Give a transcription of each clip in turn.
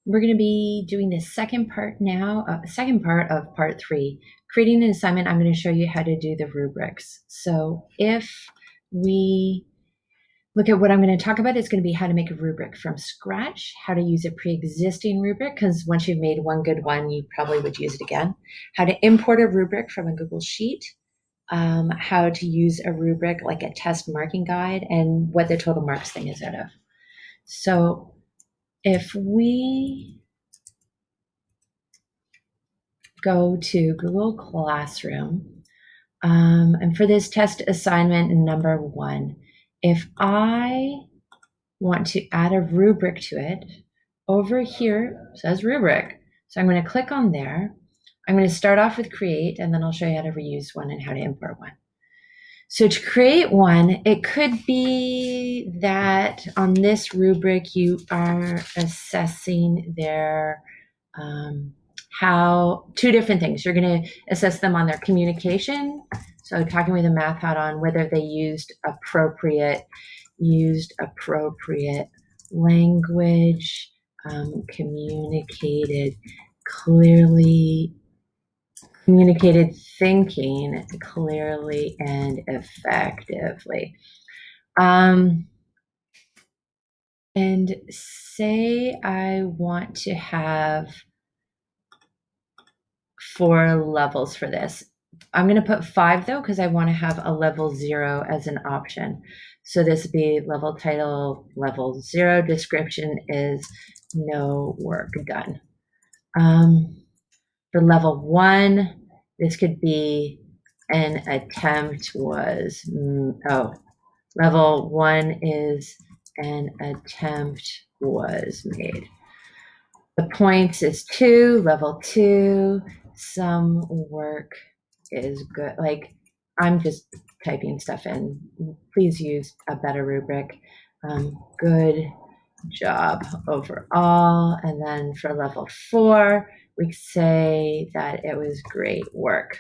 We're going to be doing the second part now, second part of part 3, creating an assignment. I'm going to show you how to do the rubrics. So if we look at what I'm going to talk about, it's going to be how to make a rubric from scratch, how to use a pre-existing rubric, because once you've made one good one, you probably would use it again, how to import a rubric from a Google Sheet, how to use a rubric like a test marking guide, and what the total marks thing is out of. So if we go to Google Classroom, and for this test assignment number 1, if I want to add a rubric to it, over here says rubric. So I'm going to click on there. I'm going to start off with create, and then I'll show you how to reuse one and how to import one. So to create one, it could be that on this rubric you are assessing their two different things. You're going to assess them on their communication, so talking with a math hat on, whether they used appropriate language, communicated thinking clearly and effectively. And say I want to have 4 levels for this. I'm going to put 5 though, because I want to have a level 0 as an option. So this would be level title, level 0. Description is no work done. For level 1, this could be an attempt was, level 1 is an attempt was made. The points is 2, level 2, some work is good. Like, I'm just typing stuff in. Please use a better rubric. Good job overall. And then for level 4, we say that it was great work.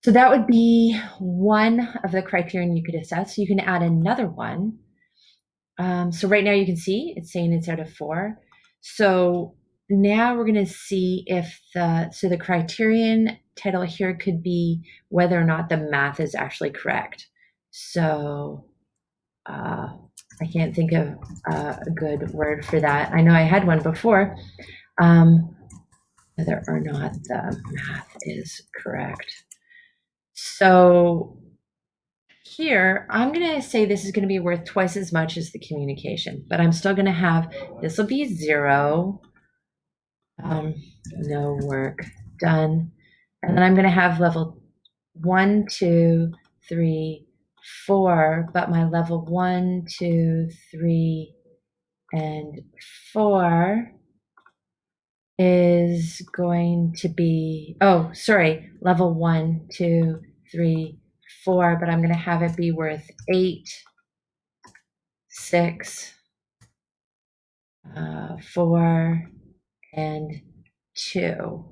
So that would be one of the criterion you could assess. You can add another one. So right now you can see it's saying it's out of 4. So now we're going to see if the criterion title here could be whether or not the math is actually correct. So I can't think of a good word for that. I know I had one before. Whether or not the math is correct. So here, I'm going to say this is going to be worth twice as much as the communication, but I'm still going to have, this will be 0, no work done. And then I'm going to have level 1, 2, 3, 4, but my level 1, 2, 3, and 4 is going to be, level 1, 2, 3, 4, but I'm going to have it be worth 8, 6, 4, and 2.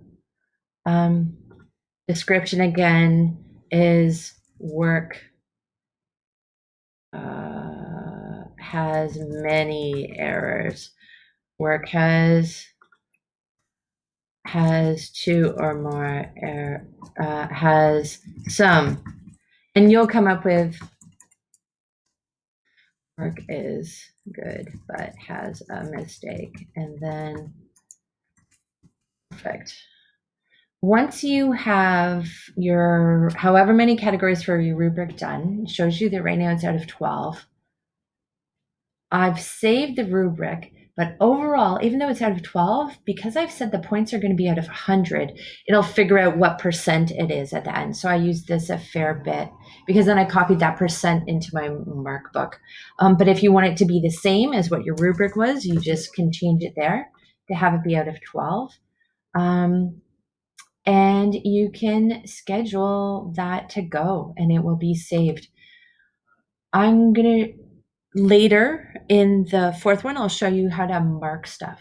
Description again is work has many errors. Work has 2 or more has some, and you'll come up with work is good but has a mistake, and then perfect. Once you have your however many categories for your rubric done, it shows you that right now it's out of 12. I've saved the rubric, but overall, even though it's out of 12, because I've said the points are going to be out of 100, it'll figure out what percent it is at the end. So I use this a fair bit because then I copied that percent into my mark book. But if you want it to be the same as what your rubric was, you just can change it there to have it be out of 12. And you can schedule that to go and it will be saved. I'm going to later in the 4th one, I'll show you how to mark stuff,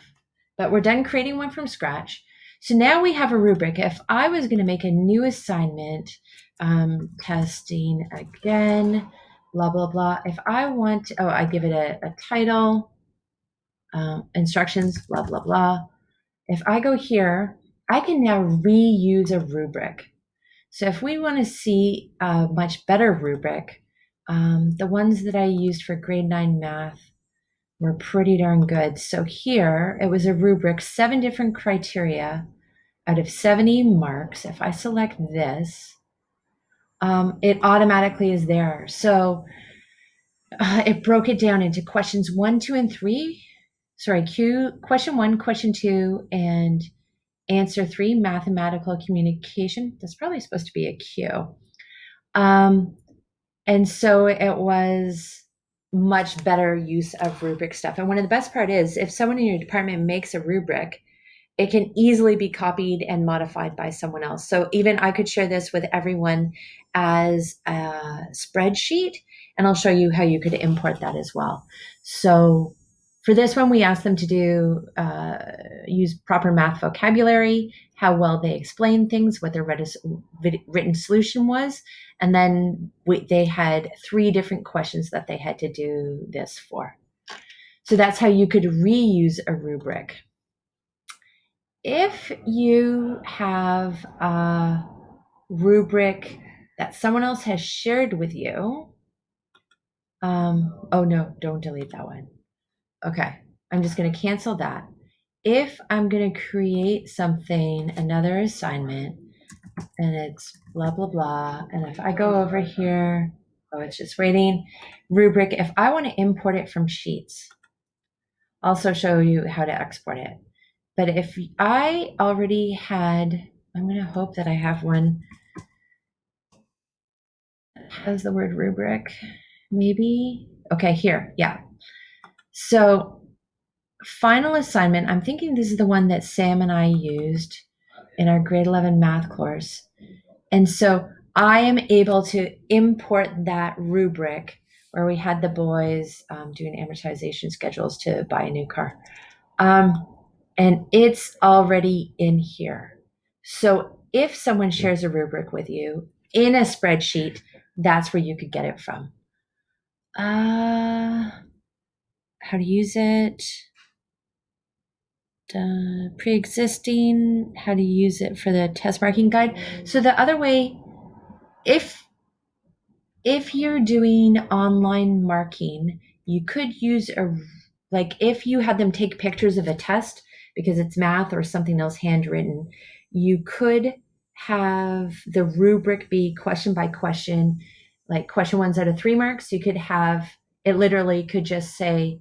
but we're done creating one from scratch. So now we have a rubric. If I was going to make a new assignment, testing again, blah, blah, blah. If I want, I give it a title, instructions, blah, blah, blah. If I go here, I can now reuse a rubric. So if we want to see a much better rubric, the ones that I used for grade 9 math were pretty darn good. So here it was a rubric, 7 different criteria out of 70 marks. If I select this, it automatically is there. So it broke it down into questions 1, 2, and 3. Sorry, question 1, question 2, and answer 3, mathematical communication. That's probably supposed to be a Q. And so it was much better use of rubric stuff. And one of the best part is if someone in your department makes a rubric, it can easily be copied and modified by someone else. So even I could share this with everyone as a spreadsheet, and I'll show you how you could import that as well. So for this one, we asked them to do use proper math vocabulary, how well they explained things, what their written solution was, and then they had 3 different questions that they had to do this for. So that's how you could reuse a rubric. If you have a rubric that someone else has shared with you, oh no, don't delete that one. Okay, I'm just going to cancel that. If I'm going to create something, another assignment, and it's blah, blah, blah, and if I go over here, oh, it's just waiting, rubric, if I want to import it from Sheets, I'll also show you how to export it. But if I already had, I'm going to hope that I have one that has the word rubric, maybe. Okay, here, yeah. So final assignment, I'm thinking this is the one that Sam and I used in our grade 11 math course. And so I am able to import that rubric where we had the boys doing amortization schedules to buy a new car. And it's already in here. So if someone shares a rubric with you in a spreadsheet, that's where you could get it from. How to use it. Pre-existing, how to use it for the test marking guide. So the other way, if you're doing online marking, you could use like if you had them take pictures of a test because it's math or something else handwritten, you could have the rubric be question by question, like question 1's out of 3 marks. You could have it literally could just say,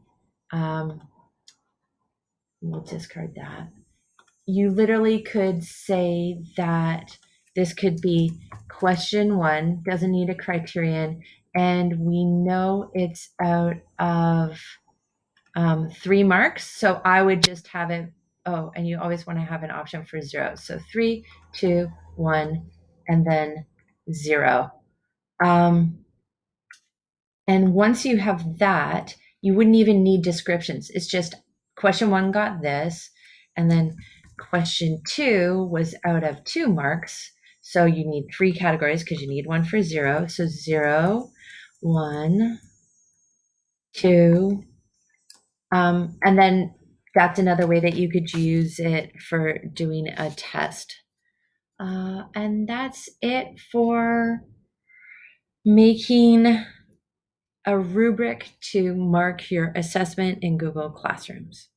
we'll discard that. You literally could say that this could be question 1, doesn't need a criterion, and we know it's out of 3 marks. So I would just have it, oh, and you always want to have an option for 0. So 3, 2, 1, and then 0. And once you have that, you wouldn't even need descriptions. It's just question 1 got this, and then question 2 was out of 2 marks. So you need 3 categories because you need one for 0. So 0, 1, 2, and then that's another way that you could use it for doing a test. And that's it for making a rubric to mark your assessment in Google Classrooms.